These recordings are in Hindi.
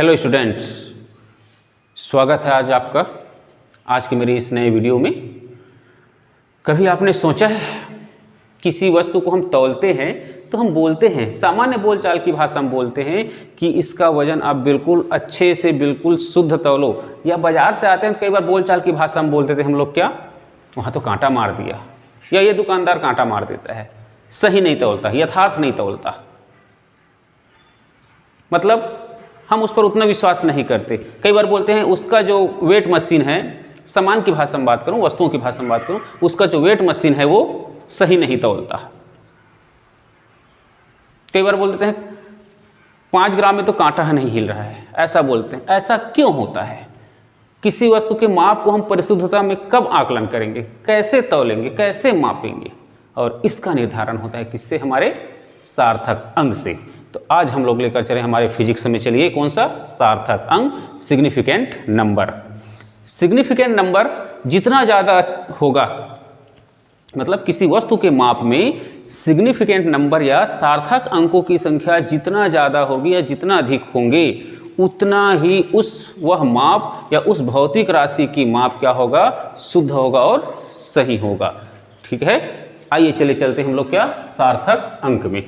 हेलो स्टूडेंट्स, स्वागत है आज आपका आज की मेरी इस नए वीडियो में। कभी आपने सोचा है किसी वस्तु को हम तौलते हैं तो हम बोलते हैं, सामान्य बोलचाल की भाषा में बोलते हैं कि इसका वजन आप बिल्कुल अच्छे से बिल्कुल शुद्ध तौलो, या बाजार से आते हैं तो कई बार बोलचाल की भाषा में बोलते थे हम लोग, क्या वहाँ तो कांटा मार दिया, या ये दुकानदार कांटा मार देता है, सही नहीं तौलता, यथार्थ नहीं तौलता। मतलब हम उस पर उतना विश्वास नहीं करते। कई बार बोलते हैं उसका जो वेट मशीन है, सामान की भाषा में बात करूं, वस्तुओं की भाषा में बात करूं, उसका जो वेट मशीन है वो सही नहीं तौलता। कई बार बोलते हैं 5 ग्राम में तो कांटा नहीं हिल रहा है, ऐसा बोलते हैं। ऐसा क्यों होता है? किसी वस्तु के माप को हम परिशुद्धता में कब आकलन करेंगे, कैसे तौलेंगे, कैसे मापेंगे? और इसका निर्धारण होता है किससे? हमारे सार्थक अंक से। तो आज हम लोग लेकर चले हमारे फिजिक्स में, चलिए कौन सा? सार्थक अंक, सिग्निफिकेंट नंबर। सिग्निफिकेंट नंबर जितना ज़्यादा होगा, मतलब किसी वस्तु के माप में सिग्निफिकेंट नंबर या सार्थक अंकों की संख्या जितना ज़्यादा होगी या जितना अधिक होंगे, उतना ही वह माप या उस भौतिक राशि की माप क्या होगा? शुद्ध होगा और सही होगा। ठीक है, आइए चले चलते हैं हम लोग क्या? सार्थक अंक में।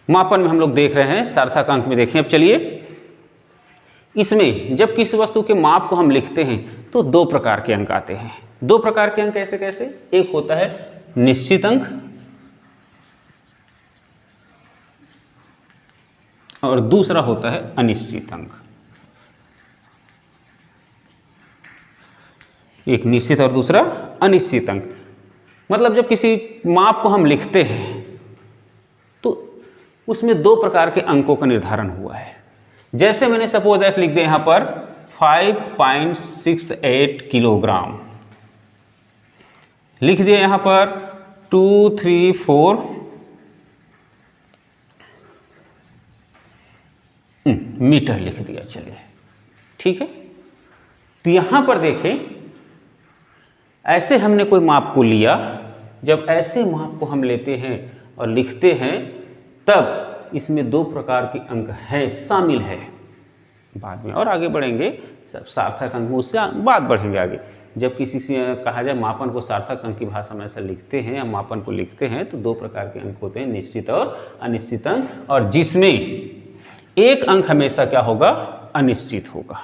मापन में हम लोग देख रहे हैं, सार्थक अंक में देखें। अब चलिए, इसमें जब किसी वस्तु के माप को हम लिखते हैं तो 2 प्रकार के अंक आते हैं। 2 प्रकार के अंक कैसे कैसे? एक होता है निश्चित अंक और दूसरा होता है अनिश्चित अंक। एक निश्चित और दूसरा अनिश्चित अंक। मतलब जब किसी माप को हम लिखते हैं तो उसमें 2 प्रकार के अंकों का निर्धारण हुआ है। जैसे मैंने सपोज दैट लिख दिया यहाँ पर 5.68 किलोग्राम, लिख दिया यहाँ पर 234 मीटर लिख दिया। चलिए ठीक है, तो यहाँ पर देखें, ऐसे हमने कोई माप को लिया। जब ऐसे माप को हम लेते हैं और लिखते हैं तब इसमें 2 प्रकार के अंक हैं, शामिल है। बाद में और आगे बढ़ेंगे, सब सार्थक अंक, उससे बात बढ़ेंगे आगे। जब किसी से कहा जाए मापन को सार्थक अंक की भाषा में ऐसा लिखते हैं या मापन को लिखते हैं तो 2 प्रकार के अंक होते हैं, निश्चित और अनिश्चित अंक, और जिसमें एक अंक हमेशा क्या होगा? अनिश्चित होगा,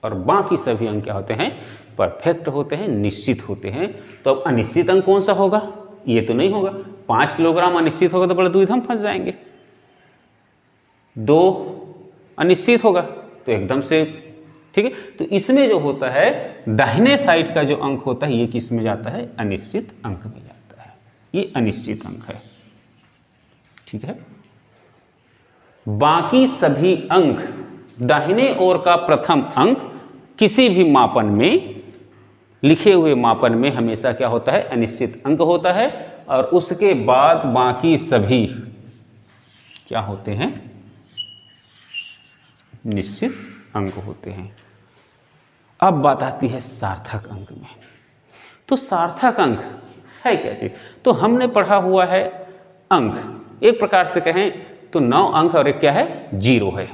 और बाकी सभी अंक क्या होते हैं? परफेक्ट होते हैं, निश्चित होते हैं। तो अब अनिश्चित अंक कौन सा होगा? ये तो नहीं होगा। 5 किलोग्राम अनिश्चित होगा तो बड़े दुविधा फंस जाएंगे। 2 अनिश्चित होगा तो एकदम से ठीक है। तो इसमें जो होता है दाहिने साइड का जो अंक होता है, ये किस में जाता है? अनिश्चित अंक में जाता है। ये अनिश्चित अंक है। ठीक है, बाकी सभी अंक, दाहिने ओर का प्रथम अंक किसी भी मापन में, लिखे हुए मापन में हमेशा क्या होता है? अनिश्चित अंक होता है, और उसके बाद बाकी सभी क्या होते हैं? निश्चित अंक होते हैं। अब बात आती है सार्थक अंक में। तो सार्थक अंक है क्या चीज? तो हमने पढ़ा हुआ है अंक, एक प्रकार से कहें तो 9 अंक और एक क्या है? 0 है।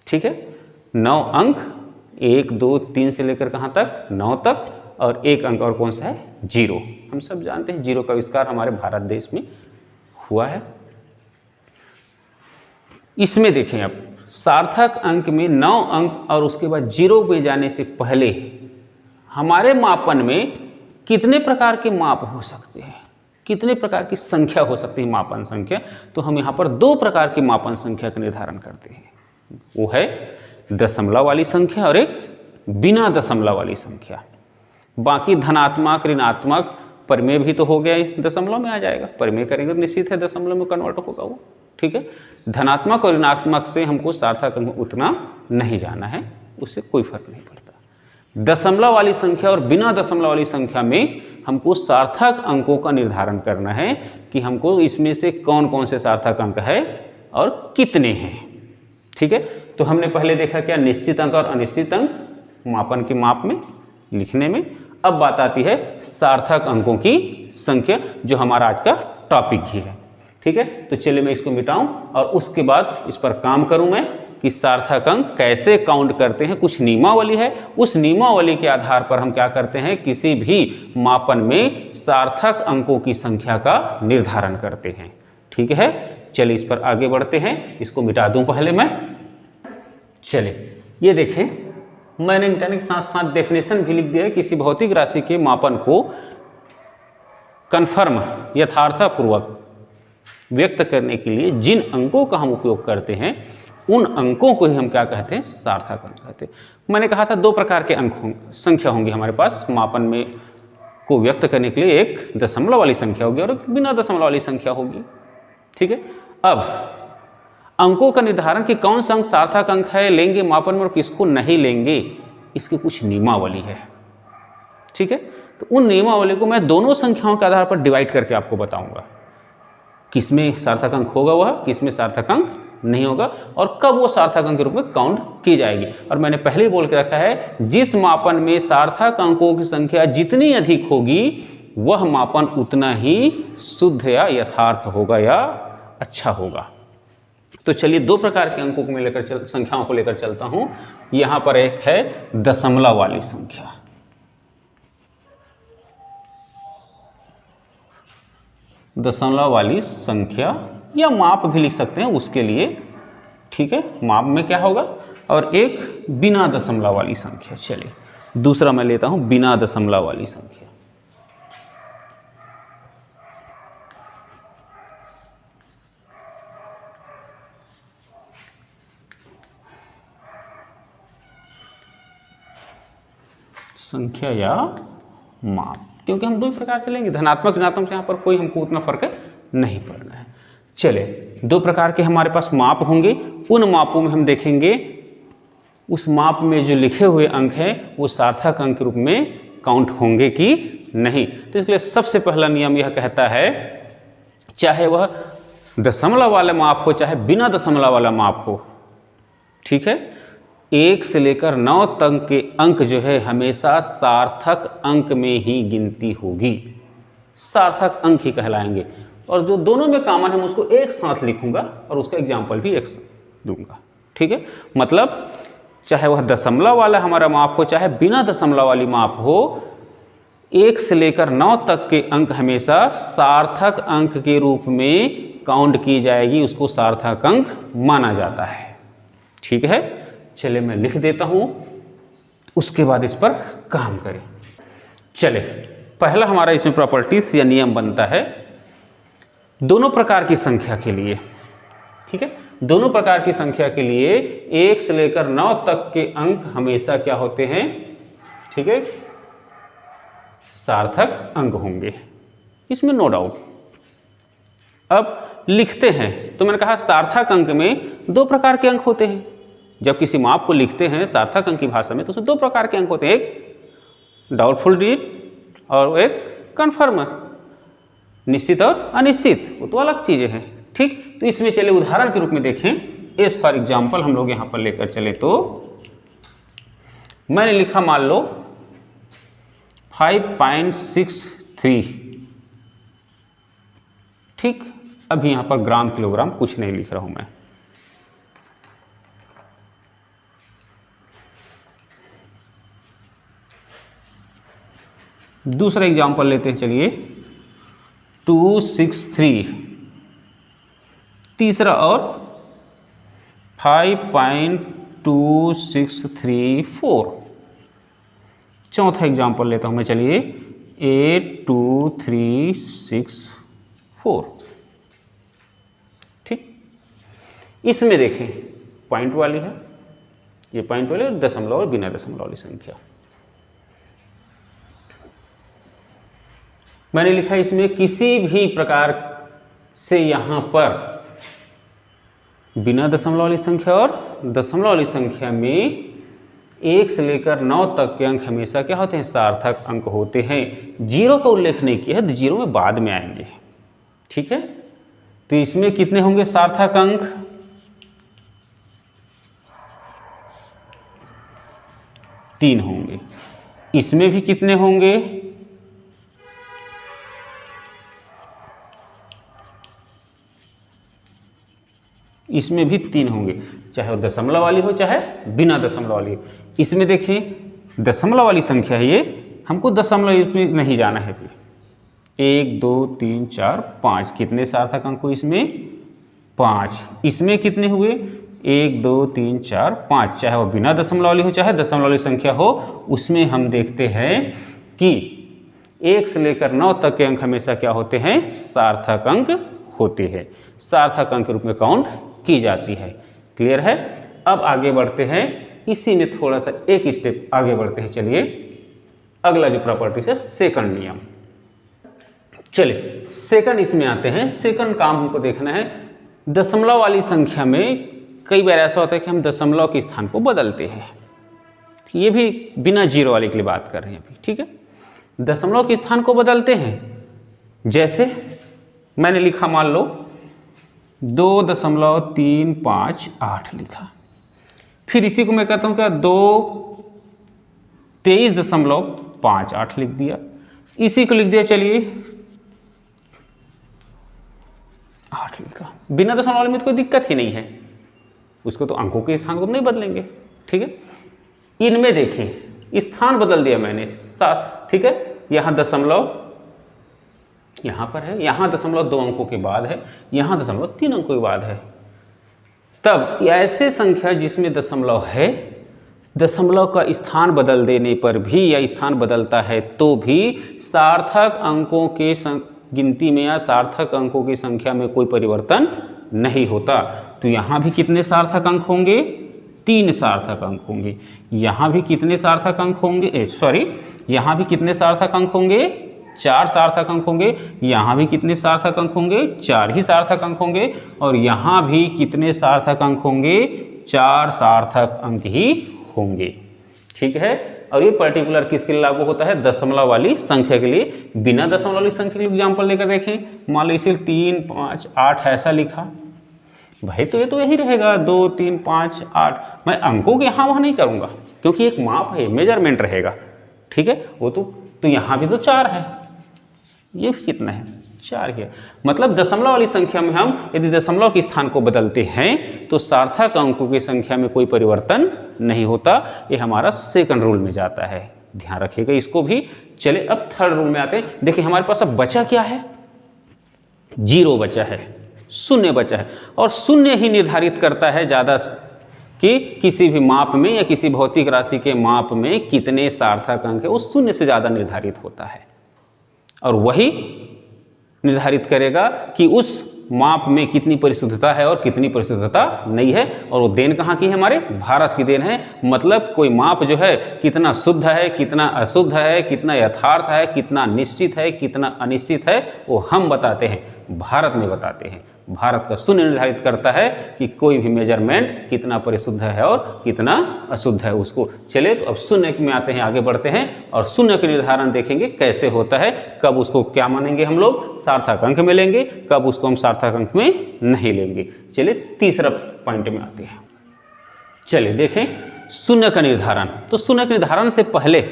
ठीक है, 9 अंक, 1 2 3 से लेकर कहाँ तक? 9 तक, और एक अंक और कौन सा है? 0। हम सब जानते हैं 0 का आविष्कार हमारे भारत देश में हुआ है। इसमें देखें, अब सार्थक अंक में 9 अंक और उसके बाद 0 पे जाने से पहले हमारे मापन में कितने प्रकार के माप हो सकते हैं, कितने प्रकार की संख्या हो सकती है, मापन संख्या? तो हम यहाँ पर 2 प्रकार की मापन संख्या का निर्धारण करते हैं। वो है दशमलव वाली संख्या और एक बिना दशमलव वाली संख्या। बाकी धनात्मक, ऋणात्मक, परिमेय भी तो हो गया, दशमलव में आ जाएगा। परिमेय करेंगे तो निश्चित है दशमलव में कन्वर्ट होगा वो। ठीक है, धनात्मक और ऋणात्मक से हमको सार्थक अंक उतना नहीं जाना है, उससे कोई फर्क नहीं पड़ता। दशमलव वाली संख्या और बिना दशमलव वाली संख्या में हमको सार्थक अंकों का निर्धारण करना है कि हमको इसमें से कौन कौन से सार्थक अंक है और कितने हैं। ठीक है, तो हमने पहले देखा क्या? निश्चित अंक और अनिश्चित अंक मापन के माप में, लिखने में। अब बात आती है सार्थक अंकों की संख्या, जो हमारा आज का टॉपिक ही है। ठीक है, तो चलिए मैं इसको मिटाऊं और उसके बाद इस पर काम करूं मैं कि सार्थक अंक कैसे काउंट करते हैं। कुछ नियमावली है, उस नियमावली के आधार पर हम क्या करते हैं, किसी भी मापन में सार्थक अंकों की संख्या का निर्धारण करते हैं। ठीक है, चलिए इस पर आगे बढ़ते हैं। इसको मिटा दूं पहले मैं। चलिए ये देखें, मैंने इंटरनेट के साथ साथ डेफिनेशन भी लिख दिया है। किसी भौतिक राशि के मापन को कन्फर्म यथार्थपूर्वक व्यक्त करने के लिए जिन अंकों का हम उपयोग करते हैं उन अंकों को ही हम क्या कहते हैं, सार्थक अंक कहते हैं। मैंने कहा था दो प्रकार के अंक संख्या होंगी हमारे पास मापन में को व्यक्त करने के लिए, एक दशमलव वाली संख्या होगी और एक बिना दशमलव वाली संख्या होगी। ठीक है, अब अंकों का निर्धारण कि कौन सा अंक सार्थक अंक है लेंगे मापन में और किसको नहीं लेंगे, इसकी कुछ नियमावली है। ठीक है, तो उन नियमावली को मैं दोनों संख्याओं के आधार पर डिवाइड करके आपको बताऊंगा, किसमें सार्थक अंक होगा वह, किसमें सार्थक अंक नहीं होगा और कब वो सार्थक अंक के रूप में काउंट की जाएगी। और मैंने पहले ही बोल के रखा है, जिस मापन में सार्थक अंकों की संख्या जितनी अधिक होगी वह मापन उतना ही शुद्ध या यथार्थ होगा या अच्छा होगा। तो चलिए दो प्रकार के अंकों को मैं लेकर संख्याओं को लेकर चलता हूं। यहां पर एक है दशमलव वाली संख्या, दशमलव वाली संख्या या माप भी लिख सकते हैं उसके लिए। ठीक है, माप में क्या होगा, और एक बिना दशमलव वाली संख्या। चलिए दूसरा मैं लेता हूं बिना दशमलव वाली संख्या। संख्या या माप, क्योंकि हम दो प्रकार से लेंगे, धनात्मक ऋणात्मक, यहाँ पर कोई हमको उतना फर्क नहीं पड़ना है। चले, दो प्रकार के हमारे पास माप होंगे। उन मापों में हम देखेंगे उस माप में जो लिखे हुए अंक हैं वो सार्थक अंक के रूप में काउंट होंगे कि नहीं। तो इसलिए सबसे पहला नियम यह कहता है, चाहे वह दशमलव वाला माप हो चाहे बिना दशमलव वाला माप हो, ठीक है, 1 से लेकर 9 तक के अंक जो है हमेशा सार्थक अंक में ही गिनती होगी, सार्थक अंक ही कहलाएंगे। और जो दोनों में कॉमन है उसको एक साथ लिखूंगा और उसका एग्जाम्पल भी एक साथ दूंगा। ठीक है, मतलब चाहे वह दशमलव वाला हमारा माप हो चाहे बिना दशमलव वाली माप हो, 1 से लेकर 9 तक के अंक हमेशा सार्थक अंक के रूप में काउंट की जाएगी, उसको सार्थक अंक माना जाता है। ठीक है, चले मैं लिख देता हूं, उसके बाद इस पर काम करें। चले, पहला हमारा इसमें प्रॉपर्टीज या नियम बनता है दोनों प्रकार की संख्या के लिए। ठीक है, दोनों प्रकार की संख्या के लिए 1 से लेकर 9 तक के अंक हमेशा क्या होते हैं, ठीक है, सार्थक अंक होंगे, इसमें नो डाउट। अब लिखते हैं तो मैंने कहा सार्थक अंक में दो प्रकार के अंक होते हैं। जब किसी माप को लिखते हैं सार्थक अंक की भाषा में तो उसमें दो प्रकार के अंक होते हैं, एक डाउटफुल डिजिट और एक कन्फर्म, निश्चित और अनिश्चित, वो तो अलग चीजें हैं। ठीक, तो इसमें चले उदाहरण के रूप में देखें, एज फॉर एग्जाम्पल हम लोग यहां पर लेकर चले तो मैंने लिखा मान लो 5.63। ठीक, अभी यहां पर ग्राम किलोग्राम कुछ नहीं लिख रहा हूं मैं। दूसरा एग्जाम्पल लेते हैं, चलिए 263। तीसरा और 5.2634। चौथा एग्जाम्पल लेता हूं मैं, चलिए 82364। ठीक, इसमें देखें पॉइंट वाली है, ये पॉइंट वाली और दशमलव और बिना दशमलव वाली संख्या। मैंने लिखा इसमें किसी भी प्रकार से यहां पर बिना दशमलव वाली संख्या और दशमलव वाली संख्या में 1 से लेकर 9 तक के अंक हमेशा क्या होते हैं, सार्थक अंक होते हैं। जीरो का उल्लेख नहीं किया है, जीरो में बाद में आएंगे। ठीक है, तो इसमें कितने होंगे सार्थक अंक, 3 होंगे। इसमें भी कितने होंगे, इसमें भी 3 होंगे, चाहे वो दशमलव वाली हो चाहे बिना दशमलव वाली हो। इसमें देखिए दशमलव वाली संख्या है ये, हमको दशमलव इसमें नहीं जाना है। फिर 1 2 3 4 5 कितने सार्थक अंक हुए इसमें? 5। इसमें कितने हुए? 1 2 3 4 5, चाहे वो बिना दशमलव वाली हो चाहे दशमलव वाली संख्या हो। उसमें हम देखते हैं कि 1 से लेकर 9 तक के अंक हमेशा क्या होते हैं? सार्थक अंक होते हैं, सार्थक अंक के रूप में काउंट की जाती है। क्लियर है? अब आगे बढ़ते हैं, इसी में थोड़ा सा एक स्टेप आगे बढ़ते हैं। चलिए अगला जो प्रॉपर्टी है सेकंड नियम। चलिए सेकंड इसमें आते हैं। सेकंड काम हमको देखना है, दशमलव वाली संख्या में कई बार ऐसा होता है कि हम दशमलव के स्थान को बदलते हैं। ये भी बिना जीरो वाले के लिए बात कर रहे हैं अभी, ठीक है। दशमलव के स्थान को बदलते हैं, जैसे मैंने लिखा मान लो 2.358 लिखा, फिर इसी को मैं करता हूँ क्या 23.58 लिख दिया, इसी को लिख दिया चलिए 8 लिखा। बिना दशमलव वाले में तो कोई दिक्कत ही नहीं है, उसको तो अंकों के स्थान को नहीं बदलेंगे, ठीक है। इनमें देखिए स्थान बदल दिया मैंने, ठीक है। यहाँ दशमलव यहाँ पर है, यहाँ दशमलव 2 अंकों के बाद है, यहाँ दशमलव 3 अंकों के बाद है। तब ऐसे संख्या जिसमें दशमलव है, दशमलव का स्थान बदल देने पर भी या स्थान बदलता है तो भी सार्थक अंकों के गिनती में या सार्थक अंकों की संख्या में कोई परिवर्तन नहीं होता। तो यहाँ भी कितने सार्थक अंक होंगे? 3 सार्थक अंक होंगे। यहाँ भी कितने सार्थक अंक होंगे? यहाँ भी कितने सार्थक अंक होंगे? 4 सार्थक अंक होंगे। यहाँ भी कितने सार्थक अंक होंगे? 4 ही सार्थक अंक होंगे। और यहाँ भी कितने सार्थक अंक होंगे? 4 सार्थक अंक ही होंगे, ठीक है। और ये पर्टिकुलर किसके लिए लागू होता है? दशमलव वाली संख्या के लिए। बिना दशमलव वाली संख्या के लिए एग्जाम्पल लेकर देखें, मान लो इसे 3 5 8 ऐसा लिखा, भाई तो ये तो यही रहेगा 2 3 5 8। मैं अंकों के यहाँ वहाँ नहीं करूँगा क्योंकि एक माप है, मेजरमेंट रहेगा, ठीक है। वो तो यहाँ भी तो 4 है, ये कितना है? 4 है। मतलब दशमलव वाली संख्या में हम यदि दशमलव के स्थान को बदलते हैं तो सार्थक अंकों की संख्या में कोई परिवर्तन नहीं होता। ये हमारा सेकंड रूल में जाता है, ध्यान रखिएगा इसको भी। चले अब थर्ड रूल में आते हैं। देखिए हमारे पास अब बचा क्या है? 0 बचा है, 0 बचा है। और 0 ही निर्धारित करता है ज़्यादा कि किसी भी माप में या किसी भौतिक राशि के माप में कितने सार्थक अंक है, वो 0 से ज़्यादा निर्धारित होता है। और वही निर्धारित करेगा कि उस माप में कितनी परिशुद्धता है और कितनी परिशुद्धता नहीं है। और वो देन कहाँ की है? हमारे भारत की देन है। मतलब कोई माप जो है कितना शुद्ध है, कितना अशुद्ध है, कितना यथार्थ है, कितना निश्चित है, कितना अनिश्चित है, वो हम बताते हैं, भारत में बताते हैं। भारत का 0 निर्धारित करता है कि कोई भी मेजरमेंट कितना परिशुद्ध है और कितना अशुद्ध है उसको। चले तो अब 0 में आते हैं, आगे बढ़ते हैं और 0 के निर्धारण देखेंगे कैसे होता है, कब उसको क्या मानेंगे हम लोग? सार्थक अंक में लेंगे, कब उसको हम सार्थक अंक में नहीं लेंगे। चलिए तीसरा पॉइंट में आते हैं। चलिए देखें 0 का निर्धारण। तो 0 के निर्धारण से पहले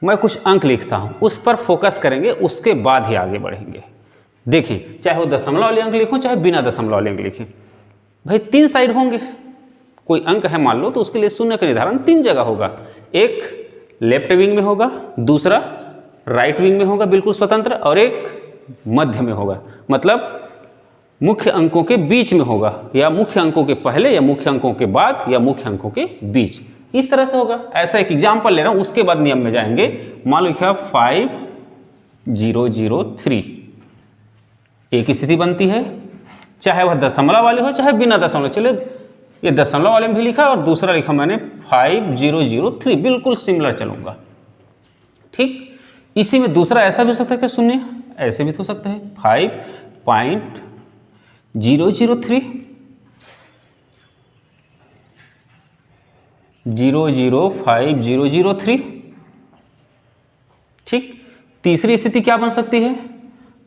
मैं कुछ अंक लिखता हूँ, उस पर फोकस करेंगे, उसके बाद ही आगे बढ़ेंगे। देखिए चाहे वो दशमलव वाले अंक लिखो चाहे बिना दशमलव वाले अंक लिखें, भाई 3 साइड होंगे। कोई अंक है मान लो तो उसके लिए 0 का निर्धारण 3 जगह होगा। एक लेफ्ट विंग में होगा, दूसरा राइट विंग में होगा बिल्कुल स्वतंत्र, और एक मध्य में होगा। मतलब मुख्य अंकों के बीच में होगा, या मुख्य अंकों के पहले या मुख्य अंकों के बाद या मुख्य अंकों के बीच, इस तरह से होगा। ऐसा एक एग्जाम्पल ले रहा हूँ, उसके बाद नियम में जाएंगे। मान लो लिखा 5003, एक स्थिति बनती है, चाहे वह दशमलव वाली हो चाहे बिना दशमलव। चलिए ये दशमलव वाले में भी लिखा और दूसरा लिखा मैंने 5003, बिल्कुल सिमिलर चलूंगा, ठीक। इसी में दूसरा ऐसा भी हो सकता है कि 0, ऐसे भी हो सकता है 5.003 005.003, ठीक। तीसरी स्थिति क्या बन सकती है?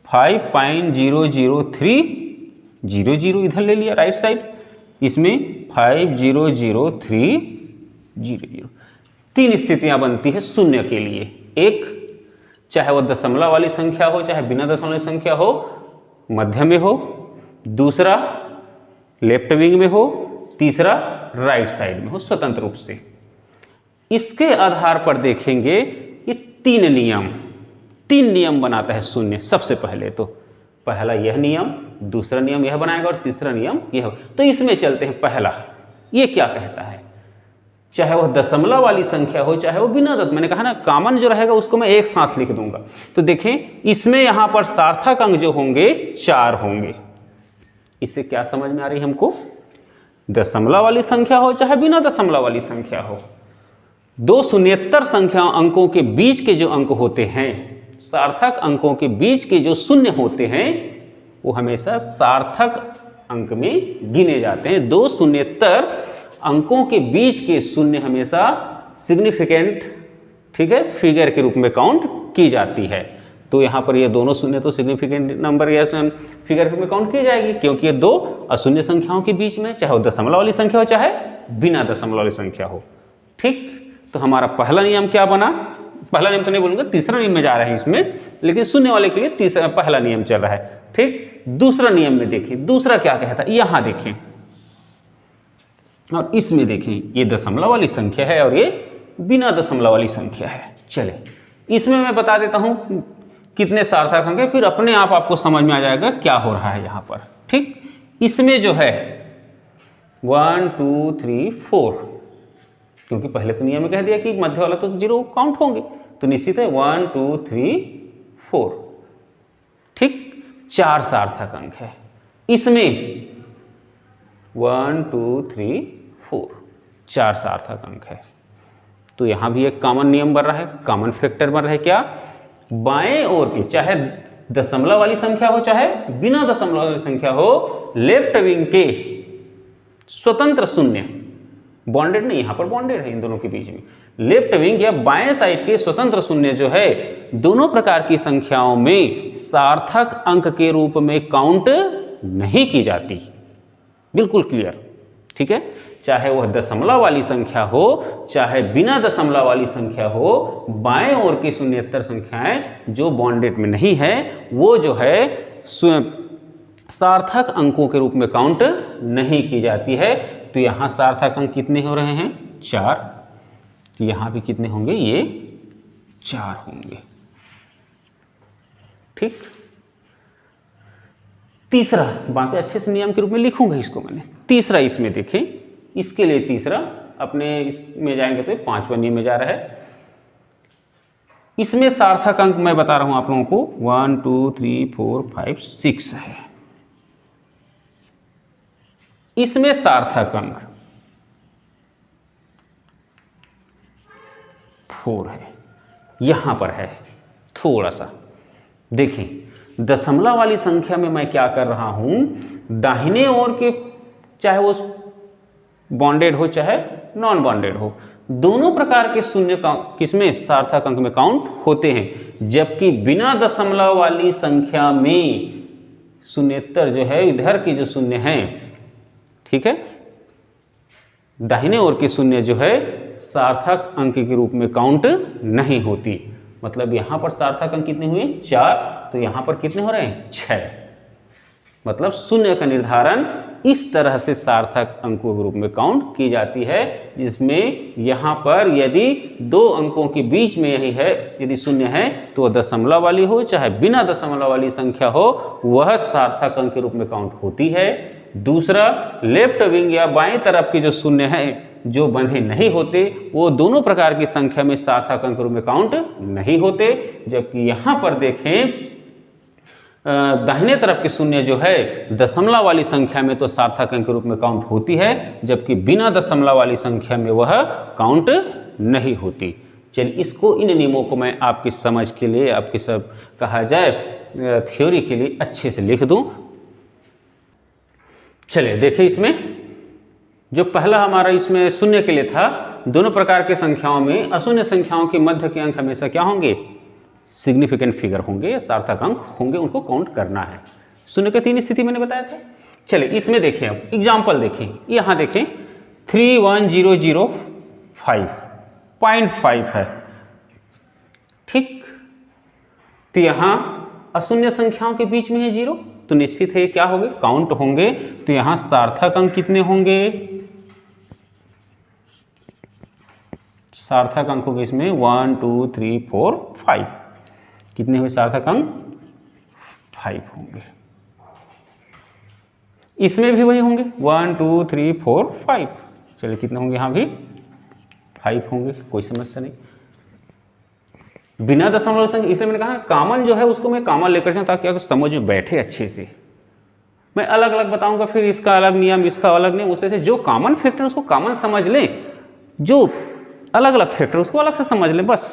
5.003 इधर ले लिया राइट साइड, इसमें 5.003.00। 3 स्थितियां बनती है 0 के लिए। एक, चाहे वह दशमलव वाली संख्या हो चाहे बिना दशमलव वाली संख्या हो, मध्य में हो। दूसरा लेफ्ट विंग में हो, तीसरा राइट साइड में हो स्वतंत्र रूप से। इसके आधार पर देखेंगे ये तीन नियम बनाता है शून्य। सबसे पहले तो पहला यह नियम, दूसरा नियम यह बनाएगा और तीसरा नियम यह। तो इसमें चलते हैं। पहला ये क्या कहता है, चाहे वह दशमलव वाली संख्या हो चाहे वो बिना दशमलव, मैंने कहा ना कॉमन जो रहेगा उसको मैं एक साथ लिख दूंगा। तो देखें इसमें यहां पर सार्थक अंक जो होंगे 4 होंगे। इससे क्या समझ में आ रही है हमको, दशमलव वाली संख्या हो चाहे बिना दशमलव वाली संख्या हो, दो शून्येतर संख्या अंकों के बीच के जो अंक होते हैं, सार्थक अंकों के बीच के जो शून्य होते हैं वो हमेशा सार्थक अंक में गिने जाते हैं। दो शून्येतर अंकों के बीच के शून्य हमेशा सिग्निफिकेंट, ठीक है, फिगर के रूप में काउंट की जाती है। तो यहाँ पर ये दोनों शून्य तो सिग्निफिकेंट नंबर या फिगर में काउंट की जाएगी, क्योंकि ये दो अशून्य संख्याओं के बीच में, चाहे वो दशमलव वाली संख्या हो चाहे बिना दशमलव वाली संख्या हो। ठीक, तो हमारा पहला नियम क्या बना, पहला नियम तो नहीं बोलूंगा, तीसरा नियम में जा रहे हैं इसमें, लेकिन शून्य वाले के लिए तीसरा पहला नियम चल रहा है। ठीक, दूसरा नियम में देखिए, दूसरा क्या कहता है, यहां देखें और इसमें देखें, ये दशमलव वाली संख्या है और ये बिना दशमलव वाली संख्या है। चले इसमें मैं बता देता हूं कितने सार्थक अंक है, फिर अपने आप आपको समझ में आ जाएगा क्या हो रहा है यहां पर। ठीक, इसमें जो है 1 2 3 4, क्योंकि पहले तो नियम में कह दिया कि मध्य वाला तो 0 काउंट होंगे, तो निश्चित है 1 2 3 4। ठीक, 4 सार्थक अंक है इसमें, 1 2 3 4, 4 सार्थक अंक है। तो यहां भी एक कॉमन नियम बन रहा है, कॉमन फैक्टर बन रहा है। क्या, बाएं ओर की चाहे दशमलव वाली संख्या हो चाहे बिना दशमलव वाली संख्या हो, लेफ्ट विंग के स्वतंत्र शून्य, बॉन्डेड नहीं, यहां पर बॉन्डेड है इन दोनों के बीच में, लेफ्ट विंग या बाएं साइड के स्वतंत्र शून्य जो है दोनों प्रकार की संख्याओं में सार्थक अंक के रूप में काउंट नहीं की जाती। बिल्कुल क्लियर, ठीक है, चाहे वह दशमलव वाली संख्या हो चाहे बिना दशमलव वाली संख्या हो, बाएं ओर की शून्येतर संख्याएं जो बॉन्डेड में नहीं है वो जो है सार्थक अंकों के रूप में काउंट नहीं की जाती है। तो यहां सार्थक अंक कितने हो रहे हैं, 4, तो यहां भी कितने होंगे, ये 4 होंगे। ठीक, तीसरा, बाकी अच्छे से नियम के रूप में लिखूंगा इसको मैंने। तीसरा इसमें देखें, इसके लिए तीसरा अपने इसमें जाएंगे तो 5वां नियम में जा रहा है। इसमें सार्थक अंक मैं बता रहा हूं आप लोगों को 1 2 3 4 5 6 है। इसमें सार्थक अंक 4 है, यहां पर है थोड़ा सा। देखिए दशमलव वाली संख्या में मैं क्या कर रहा हूं, दाहिने ओर के चाहे वो बॉन्डेड हो चाहे नॉन बॉन्डेड हो, दोनों प्रकार के शून्य किसमें सार्थक अंक में काउंट होते हैं। जबकि बिना दशमलव वाली संख्या में शून्येतर जो है इधर की जो शून्य है, ठीक है, दाहिने ओर की शून्य जो है सार्थक अंक के रूप में काउंट नहीं होती। मतलब यहां पर सार्थक अंक कितने हुए, 4, तो यहां पर कितने हो रहे हैं, 6। मतलब शून्य का निर्धारण इस तरह से सार्थक अंकों के रूप में काउंट की जाती है, जिसमें यहां पर यदि दो अंकों के बीच में यही है, यदि शून्य है तो दशमलव वाली हो चाहे बिना दशमलव वाली संख्या हो, वह सार्थक अंक के रूप में काउंट होती है। दूसरा, लेफ्ट विंग या बाएं तरफ के जो शून्य है जो बंधे नहीं होते, वो दोनों प्रकार की संख्या में सार्थक अंक के रूप में काउंट नहीं होते। जबकि यहां पर देखें दाहिने तरफ के शून्य जो है दशमलव वाली संख्या में तो सार्थक अंक के रूप में काउंट होती है, जबकि बिना दशमलव वाली संख्या में वह काउंट नहीं होती। चलिए इसको, इन नियमों को मैं आपकी समझ के लिए, आपकी सब कहा जाए थ्योरी के लिए अच्छे से लिख दूं। चलिए देखिए, इसमें जो पहला हमारा इसमें शून्य के लिए था, दोनों प्रकार के संख्याओं में अशून्य संख्याओं के मध्य के अंक हमेशा क्या होंगे, सिग्निफिकेंट फिगर होंगे या सार्थक अंक होंगे, उनको काउंट करना है। शून्य के 3 स्थिति मैंने बताया था। चलिए इसमें देखें, अब एग्जाम्पल देखें, यहां देखें 31005.5 है। ठीक, तो यहां अशून्य संख्याओं के बीच में है 0, तो निश्चित है क्या होंगे, काउंट होंगे। तो यहाँ सार्थक अंक कितने होंगे, सार्थक अंक होंगे इसमें 1 2 3 4 5। कितने हुए सार्थक अंक, 5 होंगे। इसमें भी वही होंगे 1 2 3 4 5। चलिए कितने होंगे, यहाँ भी 5 होंगे, कोई समस्या नहीं। बिना दशमलव वाली संख्या, इसलिए मैंने कहा कॉमन जो है उसको मैं कॉमन लेकर चलूं ताकि आपको समझ में बैठे अच्छे से। मैं अलग अलग बताऊंगा, फिर इसका अलग नियम, इसका अलग नियम, उससे जो कॉमन फैक्टर उसको कॉमन समझ लें, जो अलग अलग फैक्टर उसको अलग से समझ लें, बस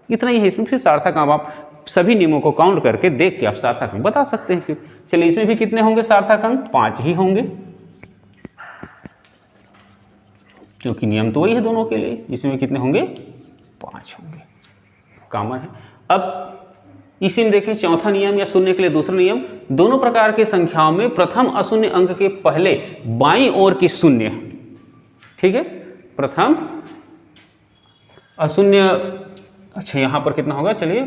इतना ही है इसमें। फिर सार्थक अंक आप सभी नियमों को काउंट करके देख के आप सार्थक अंक बता सकते हैं। फिर चलिए इसमें भी कितने होंगे सार्थक अंक, 5 ही होंगे, क्योंकि नियम तो वही है दोनों के लिए। इसमें कितने होंगे, 5 होंगे, कॉमन है। अब इसी में देखें चौथा नियम या शून्य के लिए दूसरा नियम, दोनों प्रकार की संख्याओं में प्रथम अशून्य अंक के पहले बाईं ओर की शून्य, ठीक है, प्रथम अशून्य, अच्छा यहाँ पर कितना होगा, चलिए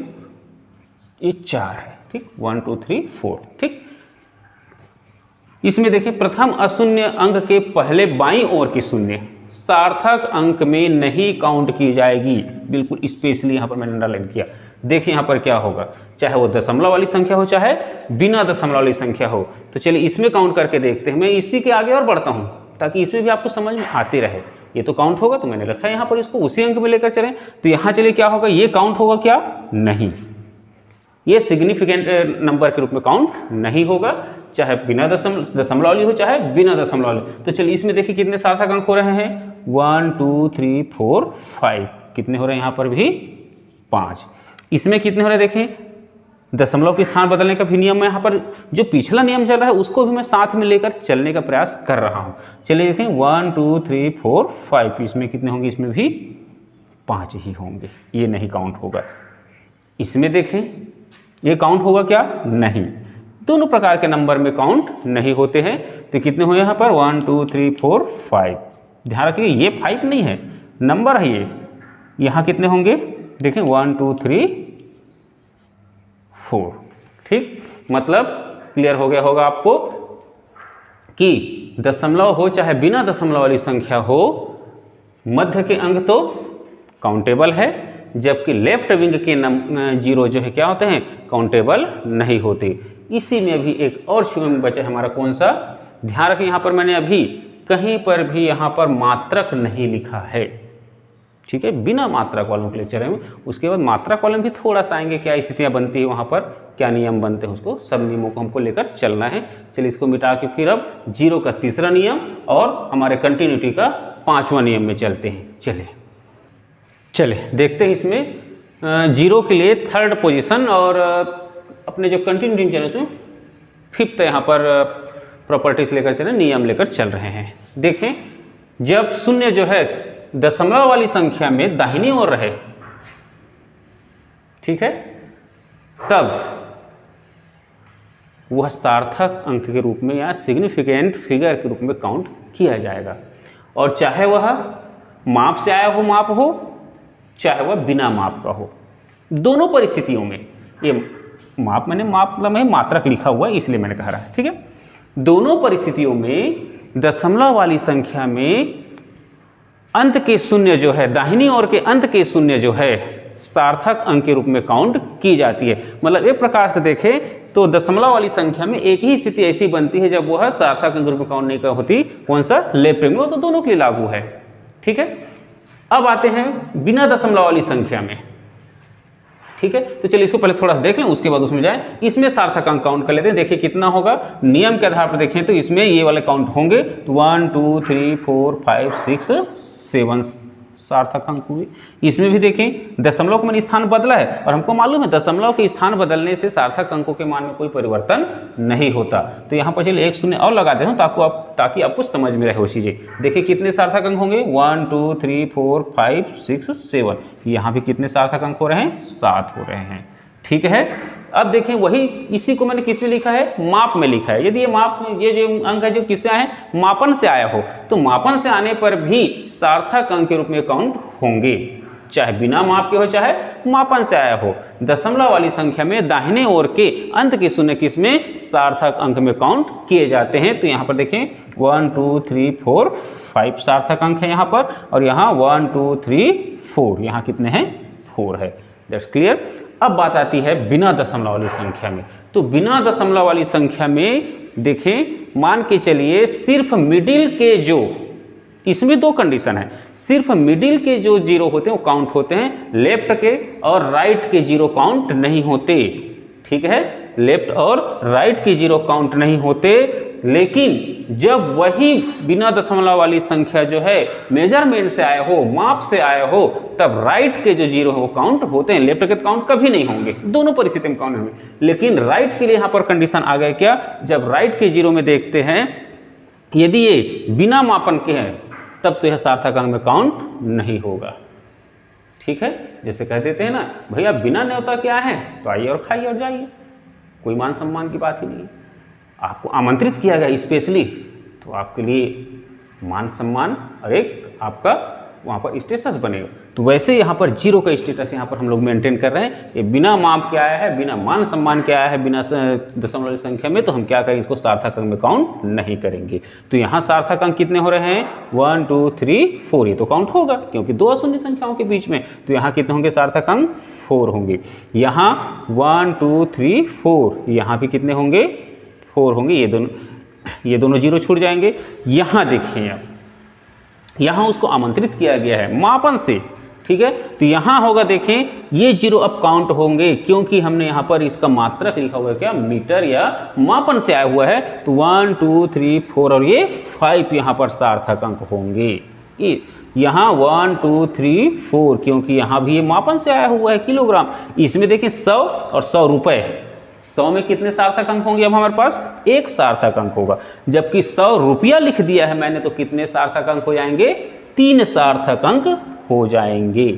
ये 4 है, ठीक, 1 2 3 4, ठीक। इसमें देखिए प्रथम अशून्य अंक के पहले बाईं ओर की शून्य सार्थक अंक में नहीं काउंट की जाएगी। बिल्कुल स्पेशली यहाँ पर मैंने अंडरलाइन किया। देखिए यहाँ पर क्या होगा, चाहे वो दशमलव वाली संख्या हो चाहे बिना दशमलव वाली संख्या हो। तो चलिए इसमें काउंट करके देखते हैं। मैं इसी के आगे और बढ़ता हूँ ताकि इसमें भी आपको समझ में आते रहे। ये तो काउंट होगा, तो मैंने रखा है यहाँ पर, इसको उसी अंक में लेकर चलें। तो यहाँ चलिए क्या होगा, ये काउंट होगा क्या, नहीं, ये सिग्निफिकेंट नंबर के रूप में काउंट नहीं होगा, चाहे बिना दशमलव वाली हो चाहे बिना दशमलव वाली। तो चलिए इसमें देखिए कितने सार्थक अंक हो रहे हैं, 1 2 3 4 5। कितने हो रहे हैं यहाँ पर भी, 5। इसमें कितने हो रहे हैं, देखें दशमलव के स्थान बदलने का भी नियम है यहाँ पर, जो पिछला नियम चल रहा है उसको भी मैं साथ में लेकर चलने का प्रयास कर रहा हूँ। चलिए देखें 1 2 3 4 5, इसमें कितने होंगे, इसमें भी 5 ही होंगे, ये नहीं काउंट होगा। इसमें देखें ये काउंट होगा क्या, नहीं, दोनों प्रकार के नंबर में काउंट नहीं होते हैं। तो कितने हुए यहाँ पर, 1 2 3 4 5। ध्यान रखिए ये 5 नहीं है, नंबर है ये। यहाँ कितने होंगे, देखें 1 2 3 4, ठीक। मतलब क्लियर हो गया होगा आपको कि दशमलव हो चाहे बिना दशमलव वाली संख्या हो, मध्य के अंक तो काउंटेबल है, जबकि लेफ्ट विंग के जीरो जो है क्या होते हैं, काउंटेबल नहीं होते। इसी में भी एक और नियम बचा हमारा, कौन सा, ध्यान रखें यहाँ पर मैंने अभी कहीं पर भी यहाँ पर मात्रक नहीं लिखा है, ठीक है, बिना मात्रक वालों के लिए चले हैं। उसके बाद मात्रक वाले भी थोड़ा सा आएंगे, क्या स्थितियाँ बनती है वहाँ पर, क्या नियम बनते हैं, उसको सब नियमों को हमको लेकर चलना है। चलिए इसको मिटा के फिर अब जीरो का तीसरा नियम और हमारे कंटिन्यूटी का 5वां नियम में चलते हैं। चले देखते हैं इसमें जीरो के लिए थर्ड पोजीशन और अपने जो कंटिन्यूटी चल उसमें फिफ्थ यहाँ पर प्रॉपर्टीज लेकर चले, नियम लेकर चल रहे हैं। देखें जब शून्य जो है दशमलव वाली संख्या में दाहिनी ओर रहे, ठीक है, तब वह सार्थक अंक के रूप में या सिग्निफिकेंट फिगर के रूप में काउंट किया जाएगा। और चाहे वह माप से आया हो माप हो, चाहे वह बिना माप का हो, दोनों परिस्थितियों में, ये माप मैंने माप मतलब में मात्रक लिखा हुआ है इसलिए मैंने कहा रहा है, ठीक है, दोनों परिस्थितियों में दशमलव वाली संख्या में अंत के शून्य जो है, दाहिनी ओर के अंत के शून्य जो है सार्थक अंक के रूप में काउंट की जाती है। मतलब एक प्रकार से देखें तो दशमलव वाली संख्या में एक ही स्थिति ऐसी बनती है जब वह सार्थक अंक के रूप में काउंट नहीं होती, कौन सा, लेफ्ट विंग, तो दोनों के लिए लागू है, ठीक है। अब आते हैं बिना दशमलव वाली संख्या में, ठीक है। तो चलिए इसको पहले थोड़ा सा देख लें, उसके बाद उसमें जाएं। इसमें सार्थक अंक काउंट कर लेते हैं, देखिए कितना होगा। नियम के आधार पर देखें तो इसमें ये वाले काउंट होंगे, तो 1 2 3 4 5 6 7 सार्थक अंक हुए। इसमें भी देखें दशमलव का मैंने स्थान बदला है, और हमको मालूम है दशमलव के स्थान बदलने से सार्थक अंकों के मान में कोई परिवर्तन नहीं होता। तो यहाँ पर चलिए एक शून्य और लगा देता हूँ ताकि आपको समझ में रहे वो चीज़ें। देखिए कितने सार्थक अंक होंगे, 1 2 3 4 5 6 7। यहाँ भी कितने सार्थक अंक हो रहे हैं, 7 हो रहे हैं, ठीक है। अब देखें वही इसी को मैंने किस में लिखा है, माप में लिखा है। यदि ये माप, ये जो अंक है जो किससे आए हैं, मापन से आया हो, तो मापन से आने पर भी सार्थक अंक के रूप में काउंट होंगे, चाहे बिना माप के हो चाहे मापन से आया हो। दशमलव वाली संख्या में दाहिने ओर के अंत के शून्य किसमें सार्थक अंक में काउंट किए जाते हैं। तो यहाँ पर देखें 1 2 3 4 5 सार्थक अंक है यहाँ पर, और यहाँ 1 2 3 4, यहाँ कितने हैं 4 है। That's clear. अब बात आती है बिना दशमलव वाली संख्या में। तो बिना दशमलव वाली संख्या में देखें, मान के चलिए सिर्फ मिडिल के जो, इसमें दो कंडीशन है, सिर्फ मिडिल के जो जीरो होते हैं वो काउंट होते हैं, लेफ्ट के और राइट के जीरो काउंट नहीं होते। ठीक है, लेफ्ट और राइट के जीरो काउंट नहीं होते। लेकिन जब वही बिना दशमलव वाली संख्या जो है मेजरमेंट से आया हो, माप से आया हो, तब राइट के जो जीरो है वो काउंट होते हैं, लेफ्ट के काउंट कभी नहीं होंगे। दोनों परिस्थिति में काउंट होंगे, लेकिन राइट के लिए यहाँ पर कंडीशन आ गया क्या, जब राइट के जीरो में देखते हैं यदि ये बिना मापन के हैं तब तो यह सार्थक अंक में काउंट नहीं होगा। ठीक है, जैसे कह देते हैं ना, भैया बिना न्योता के आए हैं तो आइए और खाइए और जाइए, कोई मान सम्मान की बात ही नहीं है। आपको आमंत्रित किया गया स्पेशली, तो आपके लिए मान सम्मान और एक आपका वहाँ पर स्टेटस बनेगा। तो वैसे यहाँ पर जीरो का स्टेटस यहाँ पर हम लोग मेंटेन कर रहे हैं। ये बिना माप के आया है, बिना मान सम्मान के आया है, बिना दशमलव संख्या में, तो हम क्या करेंगे, इसको सार्थक अंक में काउंट नहीं करेंगे। तो यहाँ सार्थक अंक कितने हो रहे हैं 1 2 3 4, ये तो काउंट होगा क्योंकि दो अशून्य संख्याओं के बीच में। तो यहाँ कितने होंगे सार्थक अंक 4 होंगे। यहाँ 1 2 3 4, यहाँ भी कितने होंगे 4 होंगे। ये दोनों जीरो छूट जाएंगे। यहाँ देखिए, अब यहाँ उसको आमंत्रित किया गया है मापन से। ठीक है, तो यहाँ होगा, देखें ये जीरो अब काउंट होंगे क्योंकि हमने यहाँ पर इसका मात्रक लिखा हुआ है क्या, मीटर या मापन से आया हुआ है। तो 1 2 3 4 और ये 5 यहाँ पर सार्थक अंक होंगे। यहाँ 1 2 3 4, क्योंकि यहाँ भी ये मापन से आया हुआ है किलोग्राम। इसमें देखें 100 और 100 रुपये, 100 में कितने सार्थक अंक होंगे, अब हमारे पास एक सार्थक अंक होगा। जबकि 100 रुपया लिख दिया है मैंने, तो कितने सार्थक अंक हो जाएंगे, 3 सार्थक अंक हो जाएंगे।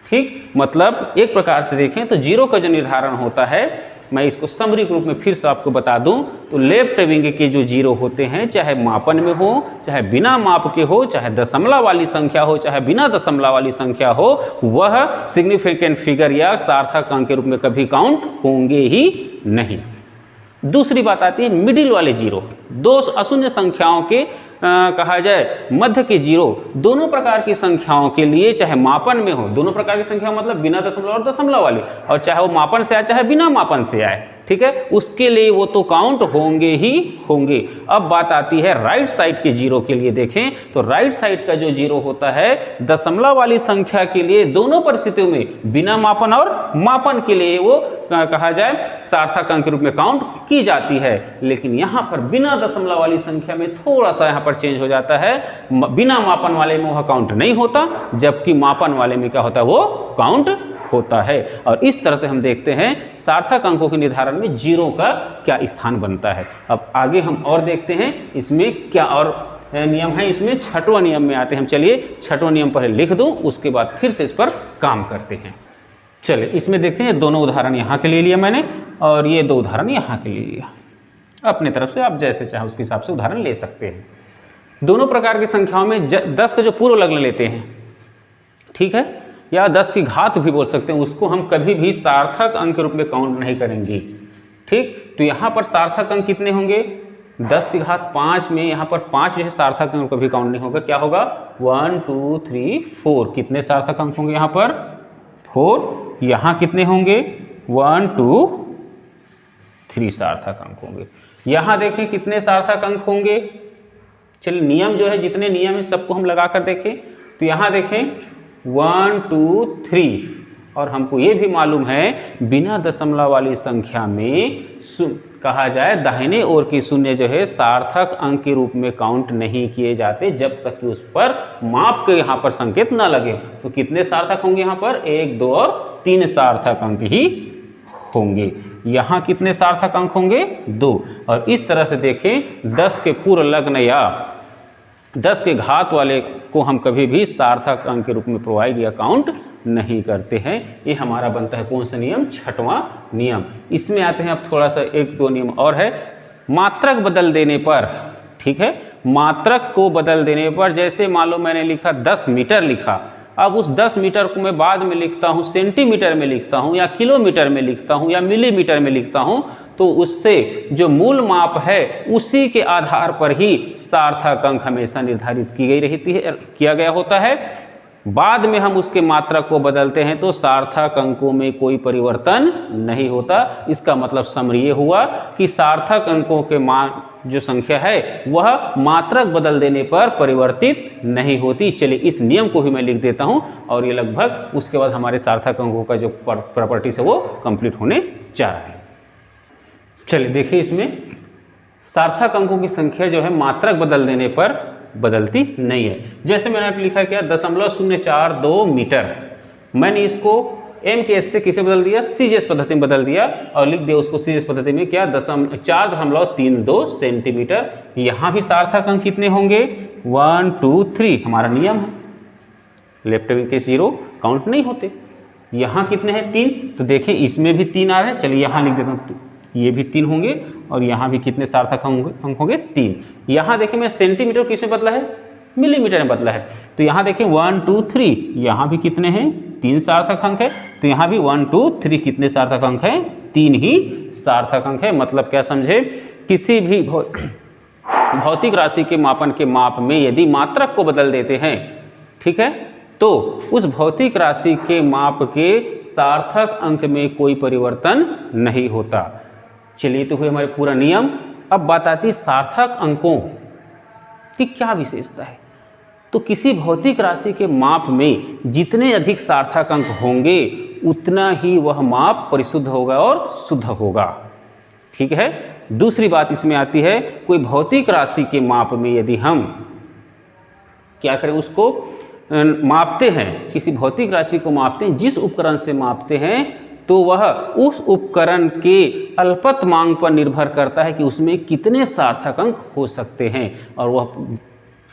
ठीक, मतलब एक प्रकार से देखें तो जीरो का जो निर्धारण होता है, मैं इसको समरी रूप में फिर से आपको बता दूं, तो लेफ्ट विंग के जो जीरो होते हैं, चाहे मापन में हो, चाहे बिना माप के हो, चाहे दशमलव वाली संख्या हो, चाहे बिना दशमलव वाली संख्या हो, वह सिग्निफिकेंट फिगर या सार्थक अंक के रूप में कभी काउंट होंगे ही नहीं। दूसरी बात आती है मिडिल वाले जीरो, दो अशून्य संख्याओं के कहा जाए मध्य के जीरो, दोनों प्रकार की संख्याओं के लिए, चाहे मापन में हो, दोनों प्रकार की संख्या मतलब बिना दशमलव और दशमलव वाले, और चाहे वो मापन से आए चाहे बिना मापन से आए, ठीक है, उसके लिए वो तो काउंट होंगे ही होंगे। अब बात आती है राइट साइड के जीरो के लिए। देखें तो राइट साइड का जो जीरो होता है दशमलव वाली संख्या के लिए दोनों परिस्थितियों में बिना मापन और मापन के लिए वो कहा जाए सार्थक अंक के रूप में काउंट की जाती है। लेकिन यहाँ पर बिना दशमलव वाली संख्या में थोड़ा सा यहाँ पर चेंज हो जाता है, बिना मापन वाले में वह काउंट नहीं होता, जबकि मापन वाले में क्या होता है, वो काउंट होता है। और इस तरह से हम देखते हैं सार्थक अंकों के निर्धारण में जीरो का क्या स्थान बनता है। अब आगे हम और देखते हैं इसमें क्या और नियम है। इसमें छठवां नियम में आते हैं हम। चलिए छठवां नियम पहले लिख दूं, उसके बाद फिर से इस पर काम करते हैं। चलिए इसमें देखते हैं, दोनों उदाहरण यहाँ के लिए लिया मैंने और ये दो उदाहरण यहाँ के लिए लिया। अपने तरफ से आप जैसे चाहे उसके हिसाब से उदाहरण ले सकते हैं। दोनों प्रकार की संख्याओं में 10 का जो पूर्व लग्न लेते हैं, ठीक है, या 10 की घात भी बोल सकते हैं, उसको हम कभी भी सार्थक अंक के रूप में काउंट नहीं करेंगे। ठीक, तो यहाँ पर सार्थक अंक कितने होंगे, 10 की घात 5 में यहाँ पर 5 जो है सार्थक अंक कभी काउंट नहीं होगा। क्या होगा 1 2 3 4, कितने सार्थक अंक होंगे यहाँ पर 4। यहाँ कितने होंगे 1 2 3 सार्थक अंक होंगे। यहाँ देखें कितने सार्थक अंक होंगे। चलिए नियम जो है, जितने नियम है सबको हम लगा कर देखें। तो यहाँ देखें 1 2 3, और हमको ये भी मालूम है बिना दशमलव वाली संख्या में कहा जाए दाहिने ओर की शून्य जो है सार्थक अंक के रूप में काउंट नहीं किए जाते जब तक कि उस पर माप के यहाँ पर संकेत न लगे। तो कितने सार्थक होंगे यहाँ पर 1 2 और 3 सार्थक अंक ही होंगे। यहाँ कितने सार्थक अंक होंगे 2। और इस तरह से देखें 10 के पूर्व लग्न या 10 के घात वाले को हम कभी भी सार्थक अंक के रूप में प्रोवाइड या काउंट नहीं करते हैं। ये हमारा बनता है कौन सा नियम, छठवां नियम। इसमें आते हैं अब थोड़ा सा 1-2 नियम और है। मात्रक बदल देने पर, ठीक है, मात्रक को बदल देने पर, जैसे मान लो मैंने लिखा 10 मीटर लिखा, अब उस 10 मीटर को मैं बाद में लिखता हूँ सेंटीमीटर में लिखता हूँ या किलोमीटर में लिखता हूँ या मिलीमीटर में लिखता हूँ, तो उससे जो मूल माप है उसी के आधार पर ही सार्थक अंक हमेशा निर्धारित की गई रहती है, किया गया होता है। बाद में हम उसके मात्रक को बदलते हैं तो सार्थक अंकों में कोई परिवर्तन नहीं होता। इसका मतलब समरी ये हुआ कि सार्थक अंकों के मान जो संख्या है वह मात्रक बदल देने पर परिवर्तित नहीं होती। चलिए इस नियम को भी मैं लिख देता हूं और ये लगभग उसके बाद हमारे सार्थक अंकों का जो प्रॉपर्टीज है वो कंप्लीट होने जा रहा है। चलिए देखिए, इसमें सार्थक अंकों की संख्या जो है मात्रक बदल देने पर बदलती नहीं है। जैसे मैंने लिखा क्या 0.042 मीटर, मैंने इसको एम के एस से किसे बदल दिया, सीजीएस पद्धति में बदल दिया और लिख दिया उसको सीजीएस पद्धति में क्या 4.32 सेंटीमीटर। यहाँ भी सार्थक अंक कितने होंगे 1 2 3, हमारा नियम है लेफ्ट विंग के 0 काउंट नहीं होते। यहाँ कितने हैं 3, तो देखिए इसमें भी 3 आ रहे हैं। चलिए यहाँ लिख देता हूँ, ये भी 3 होंगे और यहाँ भी कितने सार्थक अंक होंगे 3। यहाँ देखिए मैं सेंटीमीटर किसमें बदला है, मिलीमीटर में बदला है। तो यहाँ देखिए 1 2 3, यहाँ भी कितने हैं 3 सार्थक अंक है। तो यहाँ भी 1 2 3 कितने सार्थक अंक हैं, 3 ही सार्थक अंक है। मतलब क्या समझे, किसी भी भौतिक राशि के मापन के माप में यदि मात्रक को बदल देते हैं, ठीक है, तो उस भौतिक राशि के माप के सार्थक अंक में कोई परिवर्तन नहीं होता। चलिए तो हुए हमारे पूरा नियम। अब बात आती है सार्थक अंकों की क्या विशेषता है। तो किसी भौतिक राशि के माप में जितने अधिक सार्थक अंक होंगे उतना ही वह माप परिशुद्ध होगा और शुद्ध होगा, ठीक है। दूसरी बात इसमें आती है, कोई भौतिक राशि के माप में यदि हम क्या करें, उसको मापते हैं, किसी भौतिक राशि को मापते हैं, जिस उपकरण से मापते हैं तो वह उस उपकरण के अल्पतमांक पर निर्भर करता है कि उसमें कितने सार्थक अंक हो सकते हैं, और वह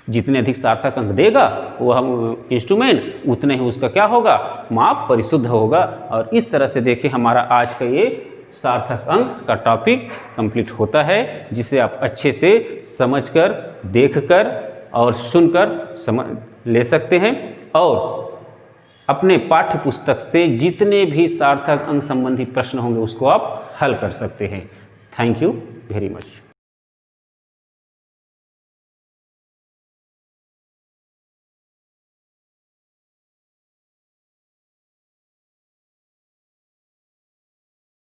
जितने अधिक सार्थक अंक देगा वह इंस्ट्रूमेंट उतने ही उसका क्या होगा, माप परिशुद्ध होगा। और इस तरह से देखिए हमारा आज का ये सार्थक अंक का टॉपिक कंप्लीट होता है, जिसे आप अच्छे से समझकर, देखकर और सुनकर समझ ले सकते हैं और अपने पाठ्य पुस्तक से जितने भी सार्थक अंक संबंधी प्रश्न होंगे उसको आप हल कर सकते हैं। Thank you very much.